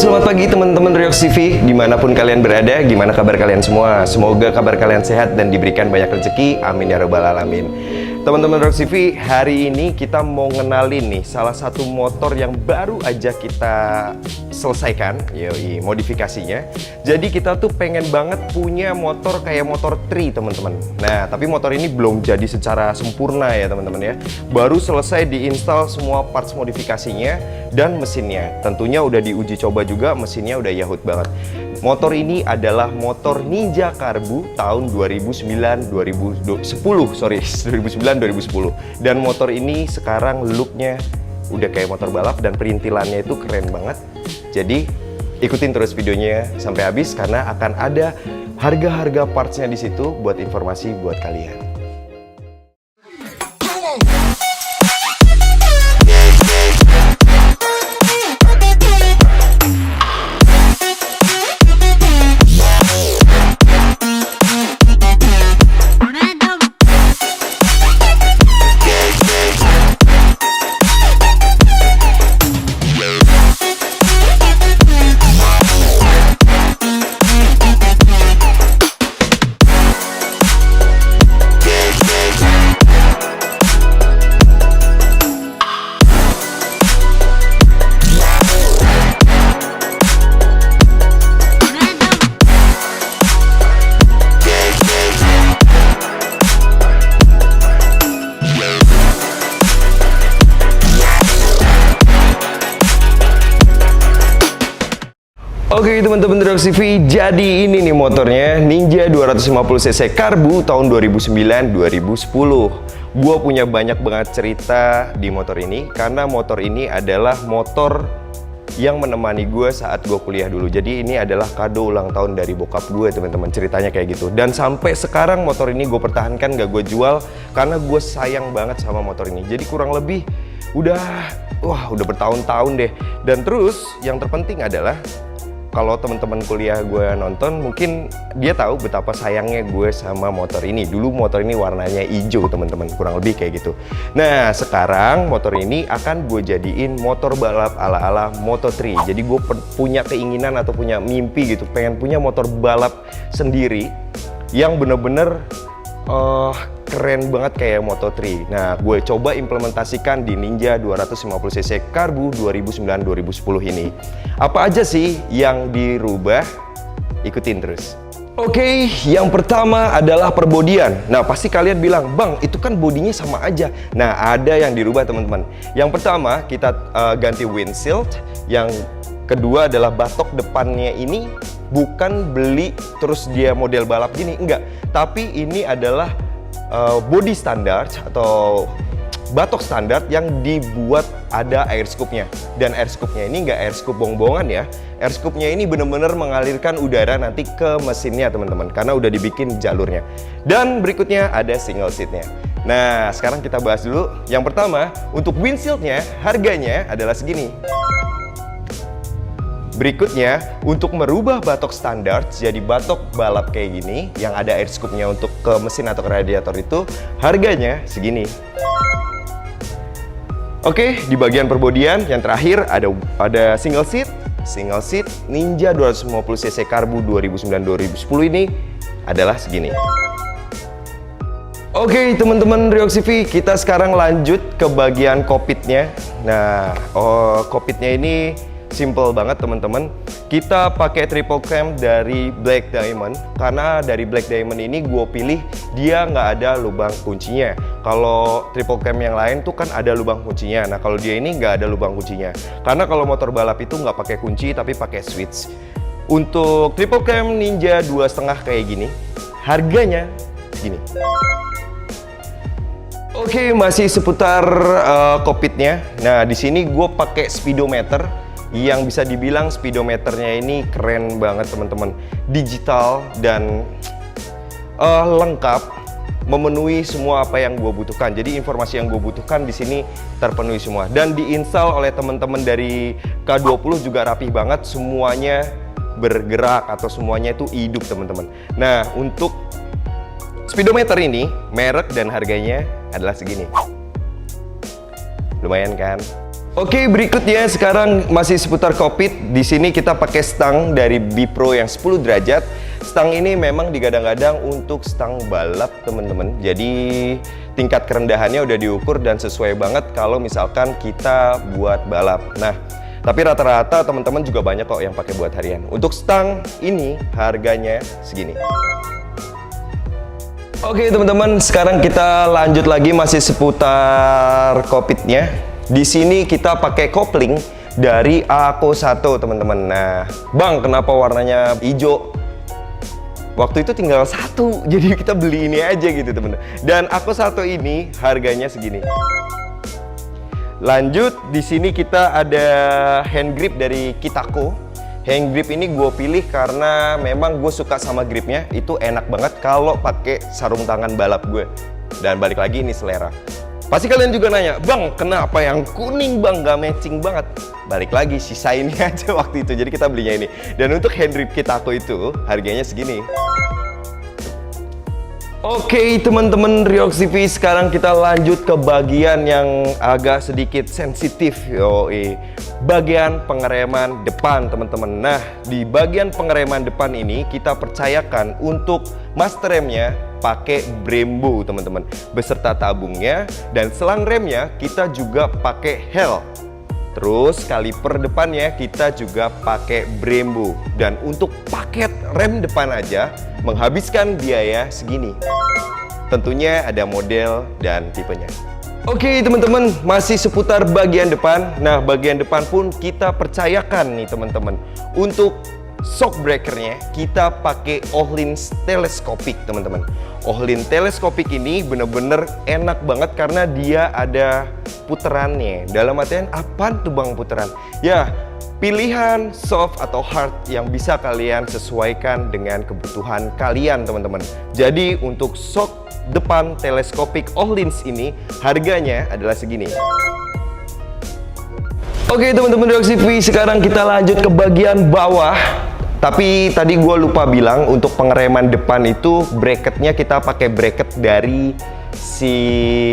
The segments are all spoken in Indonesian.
selamat pagi teman-teman Riox TV, dimanapun kalian berada, gimana kabar kalian semua? Semoga kabar kalian sehat dan diberikan banyak rezeki, amin ya rabbal alamin. Teman-teman Riox TV, hari ini kita mau ngenalin nih salah satu motor yang baru aja kita selesaikan, yoi, modifikasinya. Jadi kita tuh pengen banget punya motor kayak motor Tri teman-teman. Nah, tapi motor ini belum jadi secara sempurna ya teman-teman ya. Baru selesai diinstal semua parts modifikasinya dan mesinnya. Tentunya udah diuji coba juga, mesinnya udah yahut banget. Motor ini adalah motor Ninja Karbu tahun 2009-2010. Dan motor ini sekarang looknya udah kayak motor balap dan perintilannya itu keren banget. Jadi ikutin terus videonya sampai habis karena akan ada harga-harga partsnya di situ buat informasi buat kalian. Oke teman-teman Riox TV, jadi ini nih motornya Ninja 250cc Karbu tahun 2009-2010. Gua punya banyak banget cerita di motor ini karena motor ini adalah motor yang menemani gue saat gue kuliah dulu. Jadi ini adalah kado ulang tahun dari bokap gue teman-teman, ceritanya kayak gitu. Dan sampai sekarang motor ini gue pertahankan, gak gue jual karena gue sayang banget sama motor ini. Jadi kurang lebih udah bertahun-tahun deh. Dan terus yang terpenting adalah kalau teman-teman kuliah gue nonton, mungkin dia tahu betapa sayangnya gue sama motor ini. Dulu motor ini warnanya hijau teman-teman, kurang lebih kayak gitu. Nah sekarang motor ini akan gue jadiin motor balap ala-ala Moto3. Jadi gue punya keinginan atau punya mimpi gitu, pengen punya motor balap sendiri yang bener-bener keren banget kayak Moto3. Nah, gue coba implementasikan di Ninja 250cc Karbu 2009-2010 ini. Apa aja sih yang dirubah? Ikutin terus. Oke, yang pertama adalah perbodian. Nah, pasti kalian bilang, "Bang, itu kan bodinya sama aja." Nah, ada yang dirubah, teman-teman. Yang pertama, kita ganti windshield. Yang kedua adalah batok depannya ini bukan beli terus dia model balap gini, enggak. Tapi ini adalah body standar atau batok standar yang dibuat ada air scoopnya. Dan air scoopnya ini nggak air scoop bohong-bohongan ya. Air scoopnya ini benar-benar mengalirkan udara nanti ke mesinnya teman-teman, karena udah dibikin jalurnya. Dan berikutnya ada single seatnya. Nah sekarang kita bahas dulu. Yang pertama, untuk windshieldnya harganya adalah segini. Berikutnya, untuk merubah batok standar jadi batok balap kayak gini yang ada air scoopnya untuk ke mesin atau ke radiator itu harganya segini. Oke, di bagian perbodian yang terakhir ada single seat Ninja 250cc Karbu 2009-2010 ini adalah segini. Oke teman-teman Riox TV, kita sekarang lanjut ke bagian kokpitnya. Nah, kokpitnya ini simple banget teman-teman. Kita pakai triple cam dari Black Diamond karena dari Black Diamond ini gue pilih dia nggak ada lubang kuncinya. Kalau triple cam yang lain tuh kan ada lubang kuncinya. Nah kalau dia ini nggak ada lubang kuncinya karena kalau motor balap itu nggak pakai kunci tapi pakai switch. Untuk triple cam Ninja 2,5 kayak gini harganya segini. Oke, masih seputar kokpitnya. Nah di sini gue pakai speedometer yang bisa dibilang speedometernya ini keren banget teman-teman, digital dan lengkap, memenuhi semua apa yang gue butuhkan. Jadi informasi yang gue butuhkan di sini terpenuhi semua dan diinstal oleh teman-teman dari K20 juga rapih banget, semuanya bergerak atau semuanya itu hidup teman-teman. Nah untuk speedometer ini merek dan harganya adalah segini. Lumayan kan? Oke, berikutnya sekarang masih seputar kokpit. Di sini kita pakai stang dari Bipro yang 10 derajat. Stang ini memang digadang-gadang untuk stang balap, teman-teman. Jadi tingkat kerendahannya udah diukur dan sesuai banget kalau misalkan kita buat balap. Nah, tapi rata-rata teman-teman juga banyak kok yang pakai buat harian. Untuk stang ini harganya segini. Oke, teman-teman, sekarang kita lanjut lagi masih seputar kokpitnya. Di sini kita pakai kopling dari AKO 1, teman-teman. Nah, Bang, kenapa warnanya hijau? Waktu itu tinggal satu, jadi kita beli ini aja gitu, teman-teman. Dan AKO 1 ini harganya segini. Lanjut, di sini kita ada hand grip dari Kitako. Hand grip ini gue pilih karena memang gue suka sama gripnya. Itu enak banget kalau pakai sarung tangan balap gue. Dan balik lagi, ini selera. Pasti kalian juga nanya, Bang, kenapa yang kuning, Bang, gak matching banget? Balik lagi, sisa ini aja waktu itu, jadi kita belinya ini. Dan untuk hand grip Kitako itu harganya segini. Oke, teman-teman Riox TV, sekarang kita lanjut ke bagian yang agak sedikit sensitif. Yoi, bagian pengereman depan, teman-teman. Nah, di bagian pengereman depan ini kita percayakan untuk master remnya pakai Brembo, teman-teman, beserta tabungnya, dan selang remnya kita juga pakai Hel. Terus kaliper depannya kita juga pakai Brembo. Dan untuk paket rem depan aja menghabiskan biaya segini. Tentunya ada model dan tipenya. Oke, teman-teman, masih seputar bagian depan. Nah, bagian depan pun kita percayakan nih, teman-teman. Untuk shock breakernya kita pakai Öhlins teleskopik, teman-teman. Öhlins teleskopik ini bener-bener enak banget karena dia ada puterannya. Dalam artian apa tuh, Bang, puteran? Ya, pilihan soft atau hard yang bisa kalian sesuaikan dengan kebutuhan kalian, teman-teman. Jadi untuk shock depan teleskopik Öhlins ini harganya adalah segini. Oke, teman-teman Riox TV, sekarang kita lanjut ke bagian bawah. Tapi tadi gue lupa bilang, untuk pengereman depan itu bracketnya kita pakai bracket dari si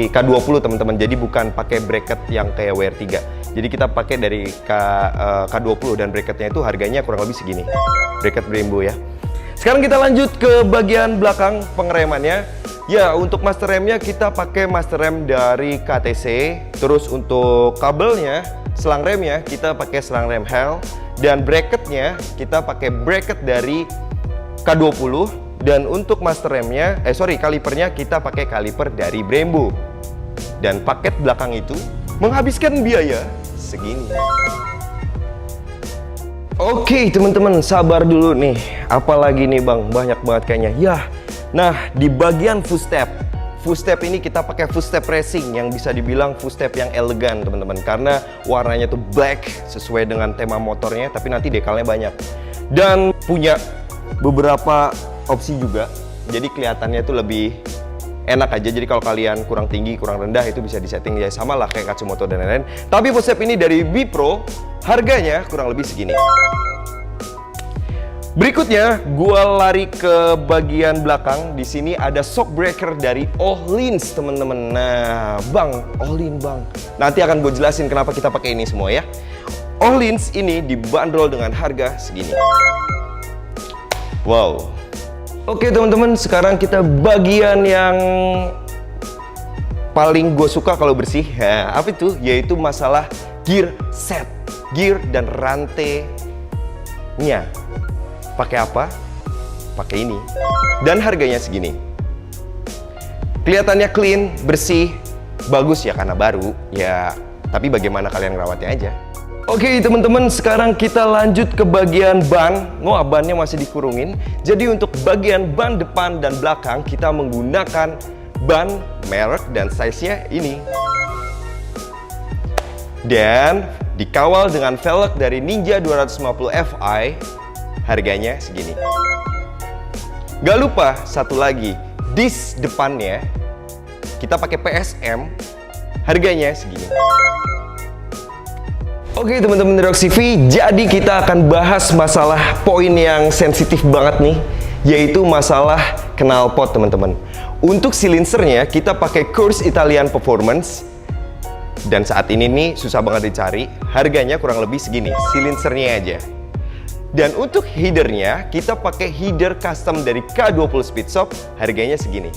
K20, teman-teman. Jadi bukan pakai bracket yang kayak WR3. Jadi kita pakai dari K20 dan bracketnya itu harganya kurang lebih segini. Bracket Brembo ya. Sekarang kita lanjut ke bagian belakang pengeremannya. Ya, untuk master remnya kita pakai master rem dari KTC. Terus untuk kabelnya, selang remnya kita pakai selang rem Hel. Dan bracketnya kita pakai bracket dari K20. Dan untuk master remnya, kalipernya kita pakai kaliper dari Brembo. Dan paket belakang itu menghabiskan biaya segini. Oke, teman-teman, sabar dulu nih. Apalagi nih, Bang, banyak banget kayaknya. Ya, nah di bagian footstep ini kita pakai footstep racing yang bisa dibilang footstep yang elegan, teman-teman, karena warnanya tuh black sesuai dengan tema motornya, tapi nanti dekalnya banyak dan punya beberapa opsi juga, jadi kelihatannya itu lebih enak aja. Jadi kalau kalian kurang tinggi, kurang rendah, itu bisa disetting ya, sama lah kayak Katsumoto dan lain-lain. Tapi footstep ini dari Bipro, harganya kurang lebih segini. Berikutnya, gua lari ke bagian belakang. Di sini ada shock breaker dari Öhlins, teman-teman. Nah, Bang, Öhlins, Bang. Nanti akan gue jelasin kenapa kita pakai ini semua ya. Öhlins ini dibanderol dengan harga segini. Wow. Oke, teman-teman, sekarang kita bagian yang paling gue suka kalau bersih. Ya, apa itu? Yaitu masalah gear set, gear dan rantainya. Pakai apa? Pakai ini. Dan harganya segini. Kelihatannya clean, bersih, bagus ya karena baru. Ya, tapi bagaimana kalian ngerawatnya aja. Oke, teman-teman, sekarang kita lanjut ke bagian ban. Wah, bannya masih dikurungin. Jadi untuk bagian ban depan dan belakang kita menggunakan ban merek dan size-nya ini. Dan dikawal dengan velg dari Ninja 250 Fi. Harganya segini. Gak lupa satu lagi, disk depannya kita pakai PSM, harganya segini. Oke, teman-teman Riox TV, jadi kita akan bahas masalah poin yang sensitif banget nih, yaitu masalah knalpot, teman-teman. Untuk silinsernya kita pakai Corse Italian Performance. Dan saat ini nih susah banget dicari, harganya kurang lebih segini, silinsernya aja. Dan untuk headernya, kita pakai header custom dari K20 Speedshop, harganya segini.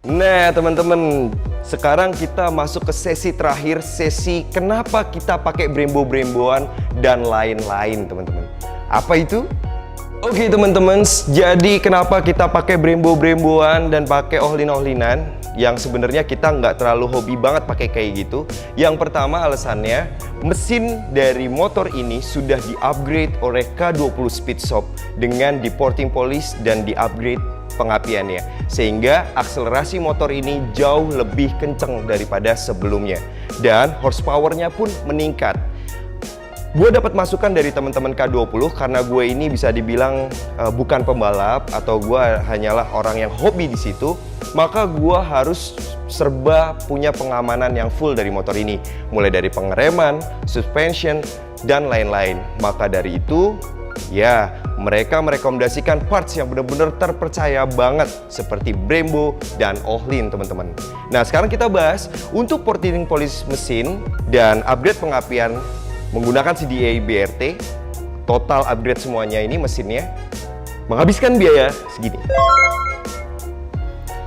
Nah teman-teman, sekarang kita masuk ke sesi terakhir, sesi kenapa kita pakai Brembo-Bremboan dan lain-lain teman-teman. Apa itu? Oke teman-teman, jadi kenapa kita pakai Brembo-Bremboan dan pakai ohlin-ohlinan yang sebenarnya kita nggak terlalu hobi banget pakai kayak gitu. Yang pertama alasannya, mesin dari motor ini sudah di-upgrade oleh K20 Speedshop dengan di-porting polish dan di-upgrade pengapiannya, sehingga akselerasi motor ini jauh lebih kenceng daripada sebelumnya dan horsepowernya pun meningkat. Gue dapat masukan dari teman-teman K20 karena gue ini bisa dibilang bukan pembalap atau gue hanyalah orang yang hobi di situ, maka gue harus serba punya pengamanan yang full dari motor ini, mulai dari pengereman, suspension, dan lain-lain. Maka dari itu, ya, mereka merekomendasikan parts yang benar-benar terpercaya banget seperti Brembo dan Ohlin teman-teman. Nah sekarang kita bahas untuk porting polish mesin dan upgrade pengapian menggunakan CDA BRT. Total upgrade semuanya ini mesinnya menghabiskan biaya segini.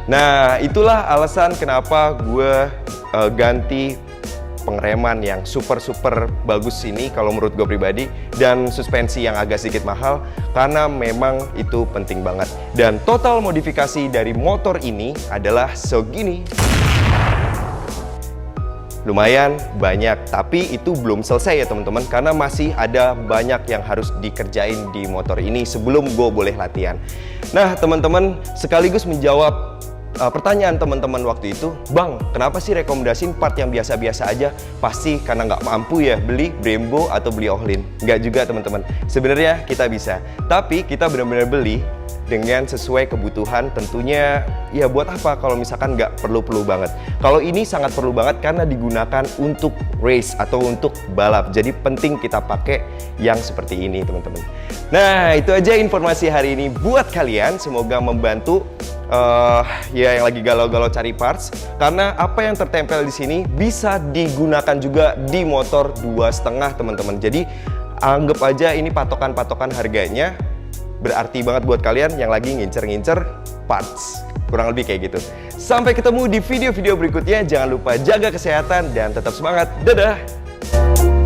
Nah itulah alasan kenapa gue ganti pengereman yang super bagus ini kalau menurut gue pribadi, dan suspensi yang agak sedikit mahal karena memang itu penting banget. Dan total modifikasi dari motor ini adalah segini. Lumayan banyak, tapi itu belum selesai ya teman-teman, karena masih ada banyak yang harus dikerjain di motor ini sebelum gue boleh latihan. Nah teman-teman, sekaligus menjawab pertanyaan teman-teman waktu itu, Bang, kenapa sih rekomendasiin part yang biasa-biasa aja? Pasti karena nggak mampu ya beli Brembo atau beli Ohlin. Nggak juga teman-teman. Sebenarnya kita bisa, tapi kita benar-benar beli dengan sesuai kebutuhan tentunya. Ya buat apa kalau misalkan nggak perlu-perlu banget. Kalau ini sangat perlu banget karena digunakan untuk race atau untuk balap. Jadi penting kita pakai yang seperti ini teman-teman. Nah itu aja informasi hari ini buat kalian. Semoga membantu ya yang lagi galau-galau cari parts, karena apa yang tertempel di sini bisa digunakan juga di motor 2,5 teman-teman. Jadi anggap aja ini patokan-patokan harganya, berarti banget buat kalian yang lagi ngincer-ngincer parts. Kurang lebih kayak gitu. Sampai ketemu di video-video berikutnya. Jangan lupa jaga kesehatan dan tetap semangat. Dadah!